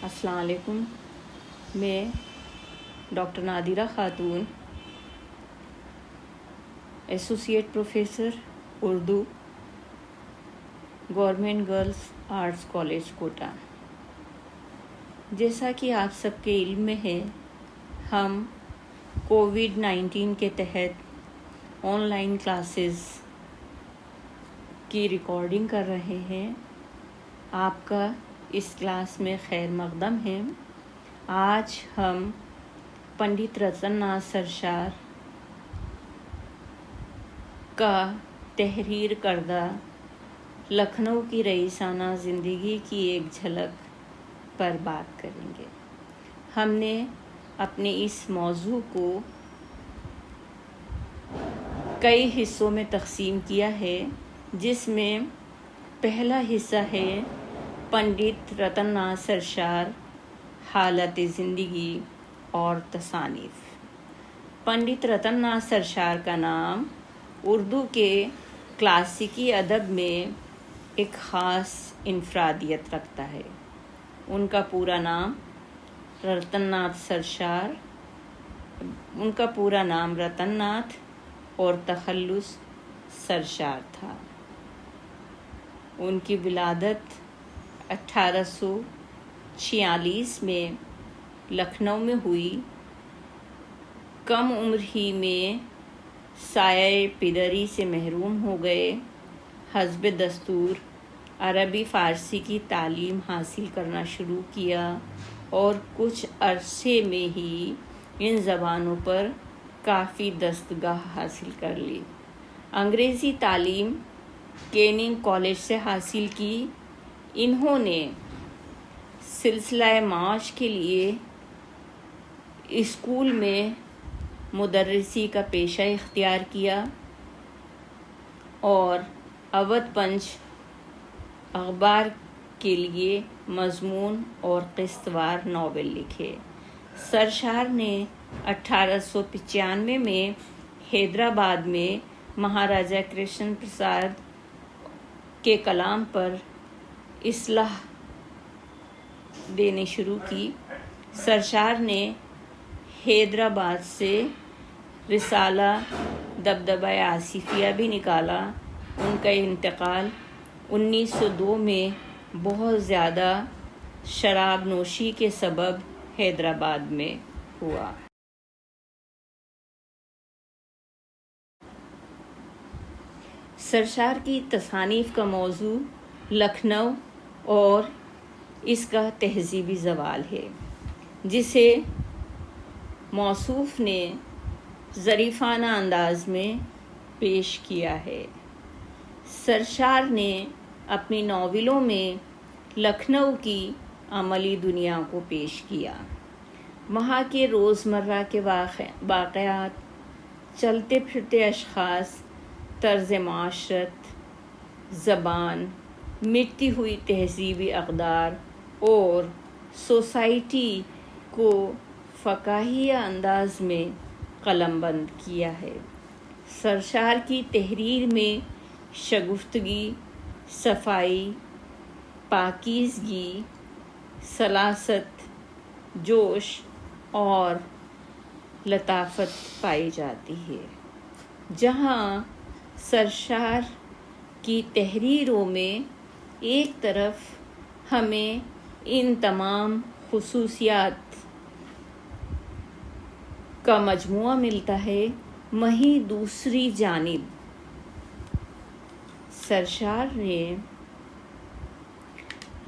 السلام علیکم. میں doctor Nadira Khatoon, associate professor Urdu, government girls arts college Kota. جیسا کہ آپ سب کے علم میں ہے، ہم کووڈ-19 کے تحت آن لائن کلاسز کی ریکارڈنگ کر رہے ہیں. آپ کا اس کلاس میں خیر مقدم ہے. آج ہم پنڈت رتن ناتھ سرشار کا تحریر کردہ لکھنؤ کی رئیسانہ زندگی کی ایک جھلک پر بات کریں گے. ہم نے اپنے اس موضوع کو کئی حصوں میں تقسیم کیا ہے، جس میں پہلا حصہ ہے پنڈت رتن ناتھ سرشار، حالت زندگی اور تصانیف. پنڈت رتن ناتھ سرشار کا نام اردو کے کلاسیکی ادب میں ایک خاص انفرادیت رکھتا ہے. ان کا پورا نام رتن ناتھ اور تخلص سرشار تھا. ان کی ولادت 1846 میں لکھنؤ میں ہوئی. کم عمر ہی میں سایہ پدری سے محروم ہو گئے. حسب دستور عربی فارسی کی تعلیم حاصل کرنا شروع کیا اور کچھ عرصے میں ہی ان زبانوں پر کافی دستگاہ حاصل کر لی. انگریزی تعلیم کیننگ کالج سے حاصل کی. انہوں نے سلسلہ معاش کے لیے اسکول میں مدرسی کا پیشہ اختیار کیا اور اودھ پنچ اخبار کے لیے مضمون اور قسط وار ناول لکھے. سرشار نے 1895 میں حیدرآباد میں مہاراجہ کرشن پرساد کے کلام پر اصلاح دینے شروع کی. سرشار نے حیدرآباد سے رسالہ دبدبہ آصفیہ بھی نکالا. ان کا انتقال 1902 میں بہت زیادہ شراب نوشی کے سبب حیدرآباد میں ہوا. سرشار کی تصانیف کا موضوع لکھنؤ اور اس کا تہذیبی زوال ہے، جسے موصوف نے ظریفانہ انداز میں پیش کیا ہے. سرشار نے اپنی ناولوں میں لکھنؤ کی عملی دنیا کو پیش کیا. وہاں کے روزمرہ کے واقعات، چلتے پھرتے اشخاص، طرز معاشرت، زبان، مٹتی ہوئی تہذیبی اقدار اور سوسائٹی کو فکاہیہ انداز میں قلم بند کیا ہے. سرشار کی تحریر میں شگفتگی، صفائی، پاکیزگی، سلاست، جوش اور لطافت پائی جاتی ہے. جہاں سرشار کی تحریروں میں ایک طرف ہمیں ان تمام خصوصیات کا مجموعہ ملتا ہے، وہیں دوسری جانب سرشار نے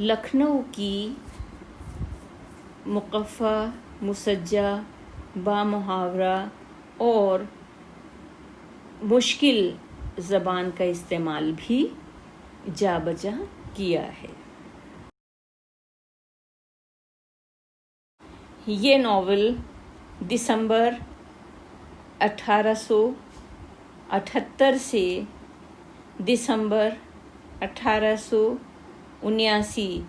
لکھنؤ کی مقفع، مسجع، بامحاورہ اور مشکل زبان کا استعمال بھی جا بجا کیا ہے. یہ ناول دسمبر 1878 سے دسمبر 1879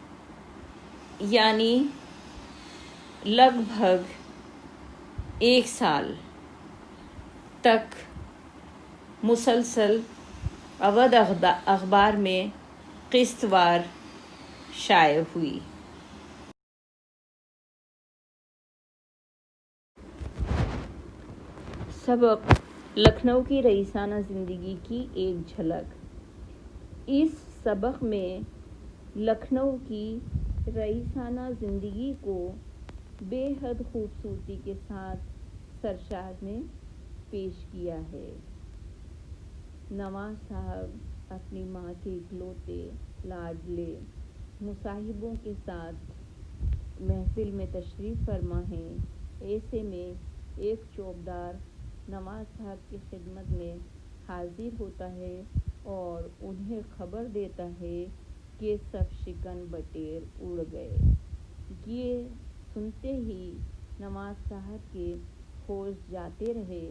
یعنی لگ بھگ 1 سال تک مسلسل اودھ اخبار میں قسط وار شائع ہوئی. سبق: لکھنؤ کی رئیسانہ زندگی کی ایک جھلک۔ اس سبق میں لکھنؤ کی رئیسانہ زندگی کو بے حد خوبصورتی کے ساتھ سرشار نے پیش کیا ہے۔ نواز صاحب اپنی ماں کے اکلوتے لاڈلے مصاحبوں کے ساتھ محفل میں تشریف فرما ہیں۔ ایسے میں ایک چوبدار نواز صاحب کی خدمت میں حاضر ہوتا ہے اور انہیں خبر دیتا ہے کہ سب شکن بٹیر اڑ گئے۔ یہ سنتے ہی نواز صاحب کے ہوش جاتے رہے،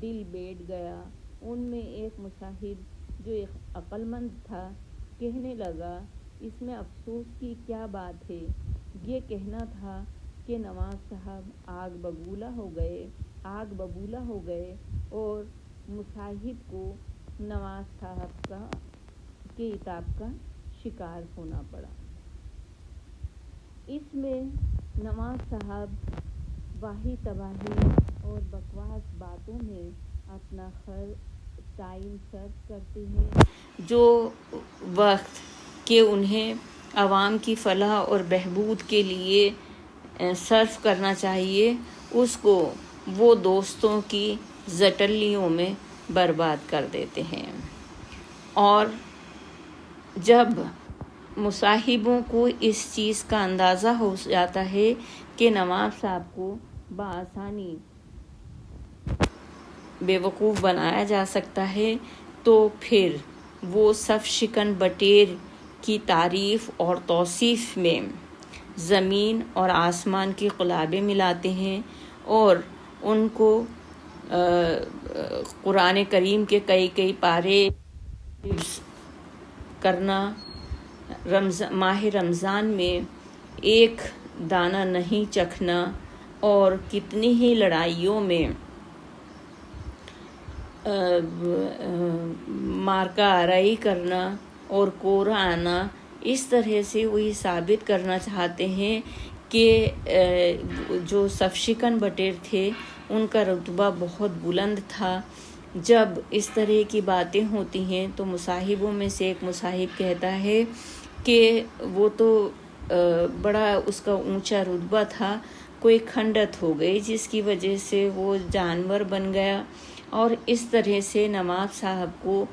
دل بیٹھ گیا۔ ان میں ایک مصاحب جو ایک عقل مند تھا کہنے لگا، اس میں افسوس کی کیا بات ہے؟ یہ کہنا تھا کہ نواز صاحب آگ ببولا ہو گئے اور مصاحب کو نواز صاحب کے عتاب کا شکار ہونا پڑا۔ اس میں نواز صاحب واہی تباہی اور بکواس باتوں میں اپنا ٹائم صرف کرتے ہیں۔ جو وقت کہ انہیں عوام کی فلاح اور بہبود کے لیے صرف کرنا چاہیے، اس کو وہ دوستوں کی زٹلیوں میں برباد کر دیتے ہیں۔ اور جب مصاحبوں کو اس چیز کا اندازہ ہو جاتا ہے کہ نواب صاحب کو بآسانی بیوقوف بنایا جا سکتا ہے، تو پھر وہ سب شکن بٹیر کی تعریف اور توصیف میں زمین اور آسمان کی قلابیں ملاتے ہیں اور ان کو قرآن کریم کے کئی پارے کرنا، ماہ رمضان میں ایک دانہ نہیں چکھنا اور کتنی ہی لڑائیوں میں مارکہ آرائی کرنا اور کورہ آنا، اس طرح سے وہ یہ ثابت کرنا چاہتے ہیں کہ جو سفشکن بٹیر تھے ان کا رتبہ بہت بلند تھا۔ جب اس طرح کی باتیں ہوتی ہیں تو مصاحبوں میں سے ایک مصاحب کہتا ہے کہ وہ تو بڑا اس کا اونچا رتبہ تھا، کوئی کھنڈت ہو گئی جس کی وجہ سے وہ جانور بن گیا۔ اور اس طرح سے نواب صاحب کو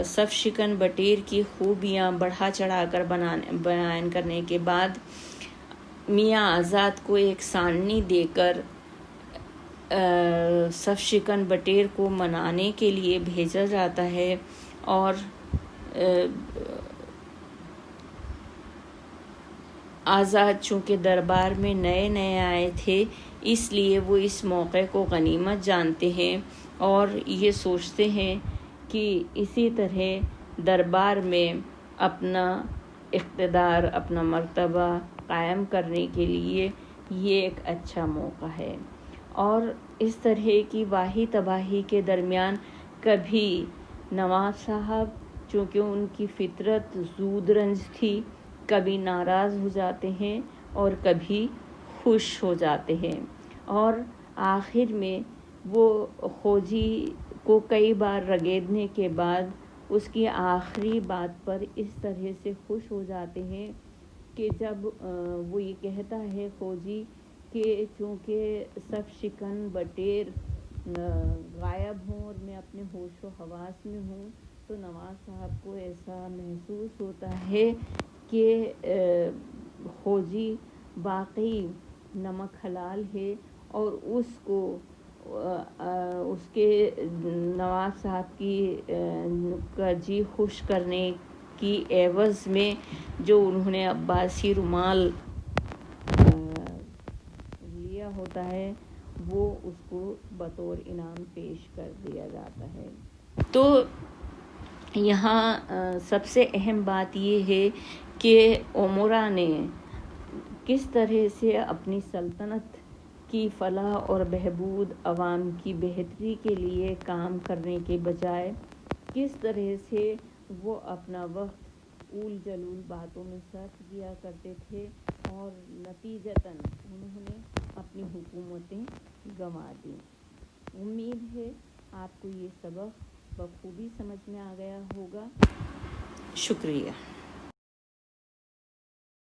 سب شکن بٹیر کی خوبیاں بڑھا چڑھا کر بیان کرنے کے بعد میاں آزاد کو ایک ساننی دے کر سب شکن بٹیر کو منانے کے لیے بھیجا جاتا ہے۔ اور آزاد چونکہ دربار میں نئے آئے تھے، اس لیے وہ اس موقع کو غنیمت جانتے ہیں اور یہ سوچتے ہیں کہ اسی طرح دربار میں اپنا اقتدار، اپنا مرتبہ قائم کرنے کے لیے یہ ایک اچھا موقع ہے۔ اور اس طرح کی واہی تباہی کے درمیان کبھی نواب صاحب، چونکہ ان کی فطرت زود رنج تھی، کبھی ناراض ہو جاتے ہیں اور کبھی خوش ہو جاتے ہیں، اور آخر میں وہ خوجی کو کئی بار رگیدنے کے بعد اس کی آخری بات پر اس طرح سے خوش ہو جاتے ہیں کہ جب وہ یہ کہتا ہے خوجی کہ چونکہ سب شکن بٹیر غائب ہوں اور میں اپنے ہوش و حواس میں ہوں، تو نواز صاحب کو ایسا محسوس ہوتا ہے کہ خوجی واقعی نمک حلال ہے، اور اس کو اس کے نواز صاحب کا جی خوش کرنے کی عوض میں جو انہوں نے عباسی رومال لیا ہوتا ہے وہ اس کو بطور انعام پیش کر دیا جاتا ہے۔ تو یہاں سب سے اہم بات یہ ہے کہ امراء نے کس طرح سے اپنی سلطنت کی فلاح اور بہبود، عوام کی بہتری کے لیے کام کرنے کے بجائے کس طرح سے وہ اپنا وقت اول جلول باتوں میں صرف کیا کرتے تھے، اور نتیجتاً انہوں نے اپنی حکومتیں گنوا دیں۔ امید ہے آپ کو یہ سبق بخوبی سمجھ میں آ گیا ہوگا. شکریہ.